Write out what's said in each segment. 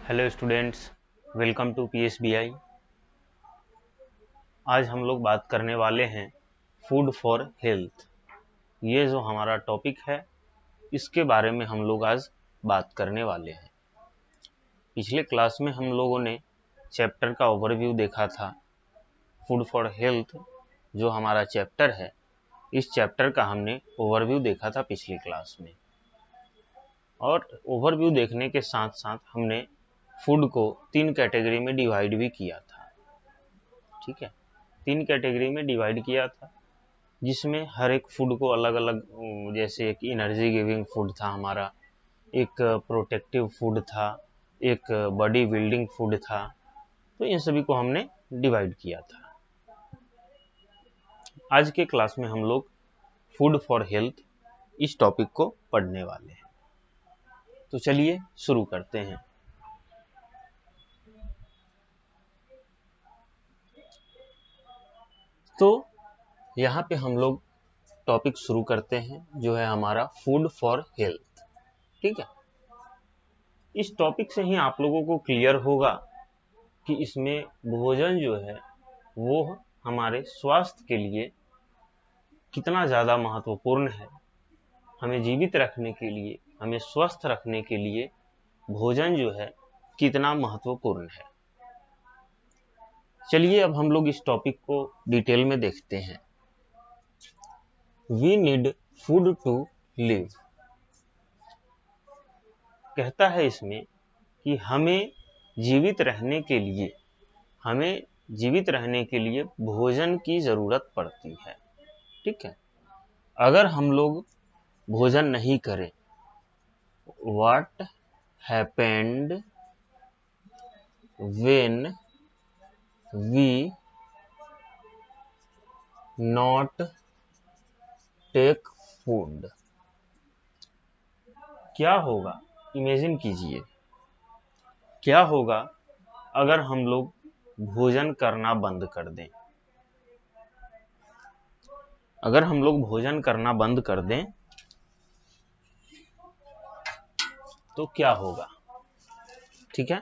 Hello students, welcome to PSBI. आज हम लोग बात करने वाले हैं फूड फॉर हेल्थ। ये जो हमारा टॉपिक है इसके बारे में हम लोग आज बात करने वाले हैं। पिछले क्लास में हम लोगों ने चैप्टर का ओवरव्यू देखा था। फूड फॉर हेल्थ जो हमारा चैप्टर है, इस चैप्टर का हमने ओवरव्यू देखा था पिछली क्लास में। और ओवरव्यू देखने के साथ साथ हमने फूड को 3 कैटेगरी में डिवाइड भी किया था। ठीक है, 3 कैटेगरी में डिवाइड किया था, जिसमें हर एक फूड को अलग अलग, जैसे एक एनर्जी गिविंग फूड था हमारा, एक प्रोटेक्टिव फूड था, एक बॉडी बिल्डिंग फूड था। तो इन सभी को हमने डिवाइड किया था। आज के क्लास में हम लोग फूड फॉर हेल्थ इस टॉपिक को पढ़ने वाले हैं। तो चलिए शुरू करते हैं। तो यहाँ पे हम लोग टॉपिक शुरू करते हैं, जो है हमारा फूड फॉर हेल्थ। ठीक है, इस टॉपिक से ही आप लोगों को क्लियर होगा कि इसमें भोजन जो है वो हमारे स्वास्थ्य के लिए कितना ज़्यादा महत्वपूर्ण है। हमें जीवित रखने के लिए, हमें स्वस्थ रखने के लिए भोजन जो है कितना महत्वपूर्ण है। चलिए अब हम लोग इस टॉपिक को डिटेल में देखते हैं। We need food to live. कहता है इसमें कि हमें जीवित रहने के लिए, हमें जीवित रहने के लिए भोजन की ज़रूरत पड़ती है। ठीक है, अगर हम लोग भोजन नहीं करें, what happened when we not take food. क्या होगा, इमेजिन कीजिए, क्या होगा अगर हम लोग भोजन करना बंद कर दें। अगर हम लोग भोजन करना बंद कर दें तो क्या होगा। ठीक है,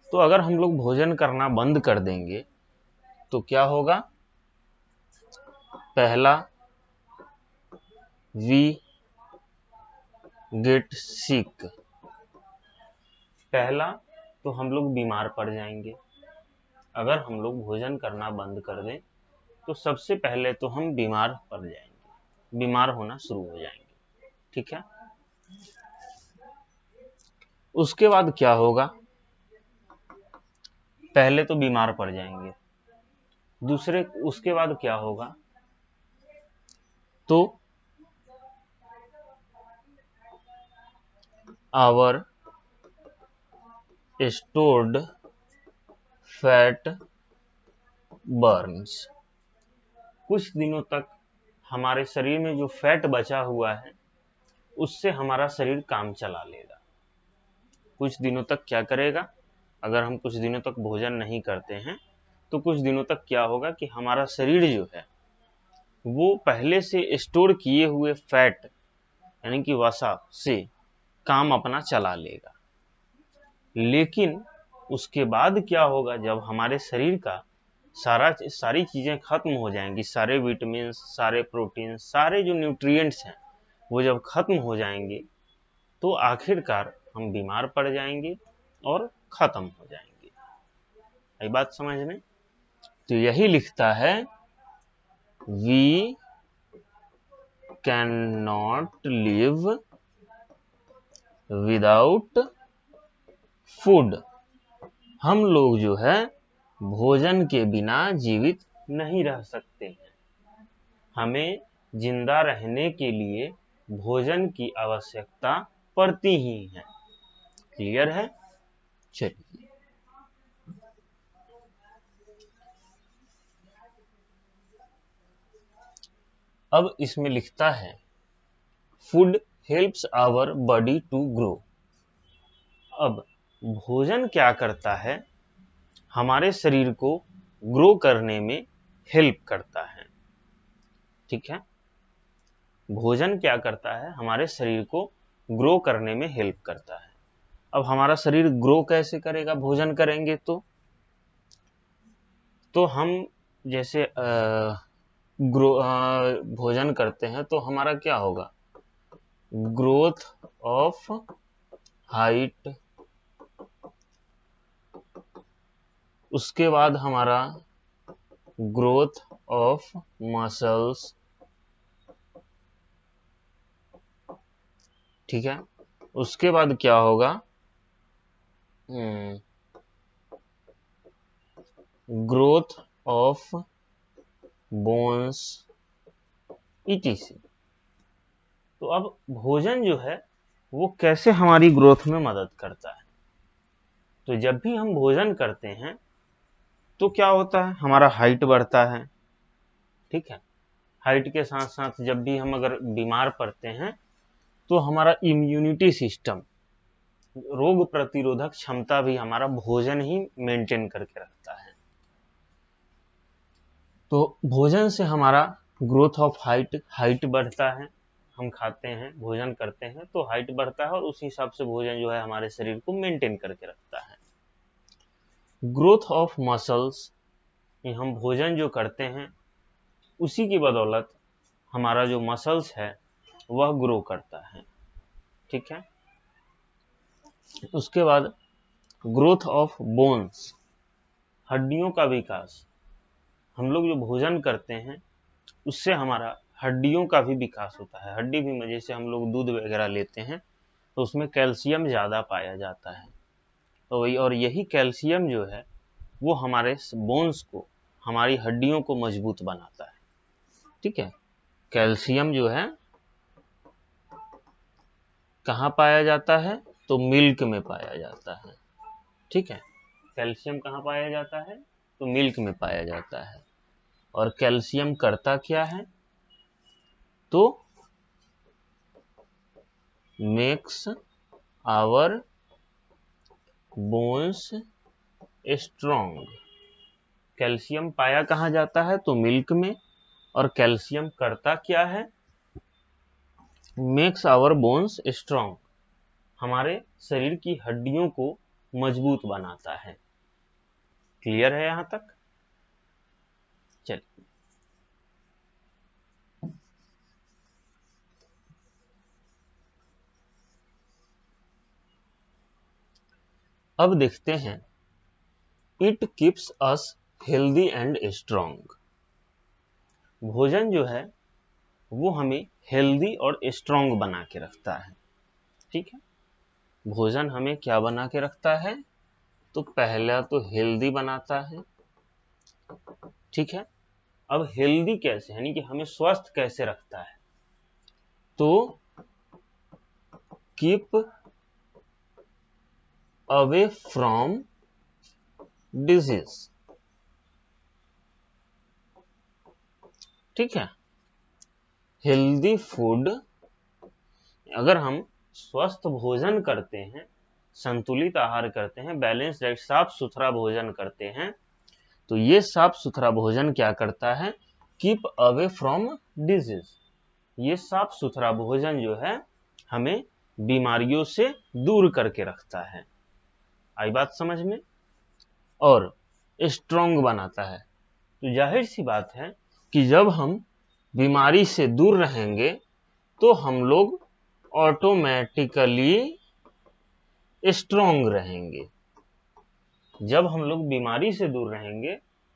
तो अगर हम लोग भोजन करना बंद कर देंगे तो क्या होगा। पहला, वी गेट सिक। पहला तो हम लोग बीमार पड़ जाएंगे। अगर हम लोग भोजन करना बंद कर दें तो सबसे पहले तो हम बीमार पड़ जाएंगे, बीमार होना शुरू हो जाएंगे। ठीक है, उसके बाद क्या होगा। पहले तो बीमार पड़ जाएंगे, दूसरे उसके बाद क्या होगा, तो आवर स्टोर्ड फैट बर्न्स। कुछ दिनों तक हमारे शरीर में जो फैट बचा हुआ है उससे हमारा शरीर काम चला लेगा। कुछ दिनों तक क्या करेगा, अगर हम कुछ दिनों तक भोजन नहीं करते हैं तो कुछ दिनों तक क्या होगा कि हमारा शरीर जो है वो पहले से स्टोर किए हुए फैट यानी कि वसा से काम अपना चला लेगा। लेकिन उसके बाद क्या होगा, जब हमारे शरीर का सारी चीजें खत्म हो जाएंगी, सारे विटामिन, सारे प्रोटीन, सारे जो न्यूट्रिएंट्स हैं वो जब खत्म हो जाएंगे तो आखिरकार हम बीमार पड़ जाएंगे और खत्म हो जाएंगे। ये बात समझ में। तो यही लिखता है, we can not live without food. हम लोग जो है भोजन के बिना जीवित नहीं रह सकते हैं। हमें जिंदा रहने के लिए भोजन की आवश्यकता पड़ती ही है। क्लियर है। चलिए अब इसमें लिखता है, food helps our body to grow. अब भोजन क्या करता है, हमारे शरीर को ग्रो करने में हेल्प करता है। ठीक है, भोजन क्या करता है, हमारे शरीर को ग्रो करने में हेल्प करता है। अब हमारा शरीर ग्रो कैसे करेगा भोजन करेंगे तो हम जैसे भोजन करते हैं तो हमारा क्या होगा, ग्रोथ ऑफ हाइट, उसके बाद हमारा ग्रोथ ऑफ मसल्स, ठीक है। उसके बाद क्या होगा, ग्रोथ ऑफ बोन्स ईटीसी। तो अब भोजन जो है वो कैसे हमारी ग्रोथ में मदद करता है, तो जब भी हम भोजन करते हैं तो क्या होता है, हमारा हाइट बढ़ता है, ठीक है। हाइट के साथ साथ जब भी हम अगर बीमार पड़ते हैं तो हमारा इम्यूनिटी सिस्टम, रोग प्रतिरोधक क्षमता भी हमारा भोजन ही मेंटेन करके रखता है। तो भोजन से हमारा ग्रोथ ऑफ हाइट बढ़ता है, हम खाते हैं भोजन करते हैं तो हाइट बढ़ता है और उस हिसाब से भोजन जो है हमारे शरीर को मेंटेन करके रखता है। ग्रोथ ऑफ मसल्स, हम भोजन जो करते हैं उसी की बदौलत हमारा जो मसल्स है वह ग्रो करता है, ठीक है। उसके बाद ग्रोथ ऑफ बोन्स, हड्डियों का विकास, हम लोग जो भोजन करते हैं उससे हमारा हड्डियों का भी विकास होता है। हड्डी भी, जैसे हम लोग दूध वगैरह लेते हैं तो उसमें कैल्शियम ज़्यादा पाया जाता है, तो वही, और यही कैल्शियम जो है वो हमारे बोन्स को, हमारी हड्डियों को मजबूत बनाता है, ठीक है। कैल्शियम जो है कहाँ पाया जाता है, तो मिल्क में पाया जाता है, ठीक है। कैल्शियम कहाँ पाया जाता है, तो मिल्क में पाया जाता है। और कैल्शियम करता क्या है, तो makes our bones strong. Calcium पाया कहाँ जाता है, तो मिल्क में, और कैल्शियम करता क्या है, मेक्स आवर बोन्स स्ट्रॉन्ग, हमारे शरीर की हड्डियों को मजबूत बनाता है। क्लियर है यहां तक? चलिए अब देखते हैं, it keeps us healthy and strong. भोजन जो है वो हमें हेल्दी और स्ट्रॉन्ग बना के रखता है, ठीक है। भोजन हमें क्या बना के रखता है, तो पहला तो हेल्दी बनाता है, ठीक है। अब हेल्दी कैसे, यानी कि हमें स्वस्थ कैसे रखता है, तो कीप अवे फ्रॉम डिजीज, ठीक है। हेल्दी फूड, अगर हम स्वस्थ भोजन करते हैं, संतुलित आहार करते हैं, बैलेंस डाइट, साफ सुथरा भोजन करते हैं, तो ये साफ सुथरा भोजन क्या करता है, कीप अवे फ्रॉम डिजीज। ये साफ सुथरा भोजन जो है हमें बीमारियों से दूर करके रखता है। आई बात समझ में? और स्ट्रॉन्ग बनाता है, तो जाहिर सी बात है कि जब हम बीमारी से दूर रहेंगे तो हम लोग ऑटोमेटिकली स्ट्रॉन्ग रहेंगे। जब हम लोग बीमारी से दूर रहेंगे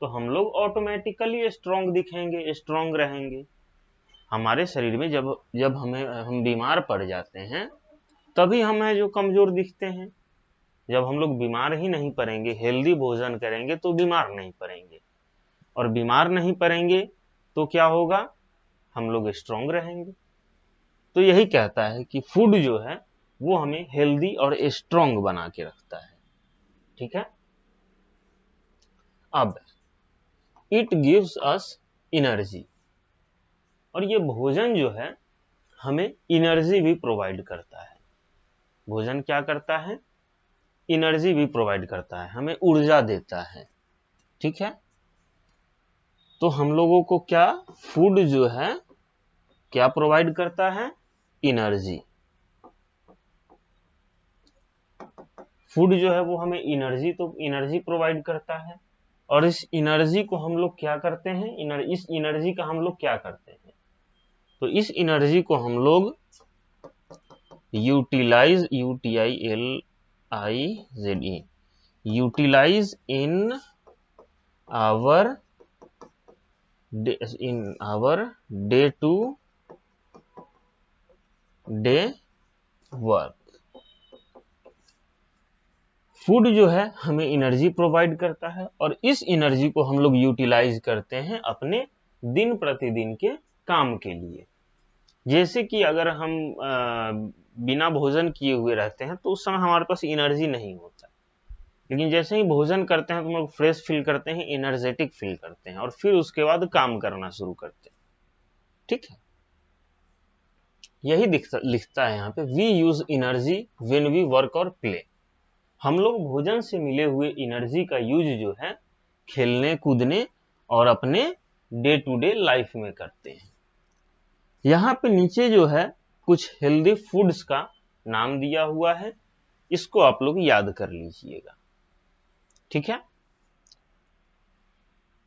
तो हम लोग ऑटोमेटिकली स्ट्रॉन्ग दिखेंगे, स्ट्रॉन्ग रहेंगे। हमारे शरीर में जब जब हम बीमार पड़ जाते हैं तभी हमें जो कमजोर दिखते हैं। जब हम लोग बीमार ही नहीं पड़ेंगे, हेल्दी भोजन करेंगे तो बीमार नहीं पड़ेंगे, और बीमार नहीं पड़ेंगे तो क्या होगा, हम लोग स्ट्रॉन्ग रहेंगे। तो यही कहता है कि फूड जो है वो हमें हेल्दी और स्ट्रॉन्ग बना के रखता है, ठीक है। अब इट गिव्स अस एनर्जी, और ये भोजन जो है हमें एनर्जी भी प्रोवाइड करता है। भोजन क्या करता है, एनर्जी भी प्रोवाइड करता है, हमें ऊर्जा देता है, ठीक है। तो हम लोगों को क्या, फूड जो है क्या प्रोवाइड करता है, एनर्जी। फूड जो है वो हमें एनर्जी प्रोवाइड करता है, और इस एनर्जी को हम लोग क्या करते हैं, इस एनर्जी का हम लोग क्या करते हैं, तो इस एनर्जी को हम लोग utilise, UTILIZE, utilise in our day to day work. Food जो है हमें एनर्जी प्रोवाइड करता है, और इस एनर्जी को हम लोग यूटिलाइज करते हैं अपने दिन प्रतिदिन के काम के लिए। जैसे कि अगर हम बिना भोजन किए हुए रहते हैं तो उस समय हमारे पास एनर्जी नहीं होता, लेकिन जैसे ही भोजन करते हैं तो हम लोग फ्रेश फील करते हैं, एनर्जेटिक फील करते हैं, और फिर उसके बाद काम करना शुरू करते हैं। ठीक है, यही लिखता है यहाँ पे, we use energy when we work और प्ले। हम लोग भोजन से मिले हुए एनर्जी का यूज जो है खेलने कूदने और अपने डे टू डे लाइफ में करते हैं। यहाँ पे नीचे जो है कुछ हेल्दी फूड्स का नाम दिया हुआ है, इसको आप लोग याद कर लीजिएगा। ठीक है,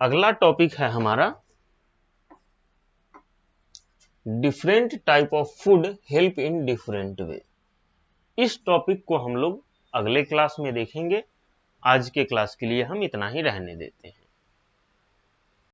अगला टॉपिक है हमारा different type of food help in different way. इस टॉपिक को हम लोग अगले क्लास में देखेंगे। आज के क्लास के लिए हम इतना ही रहने देते हैं।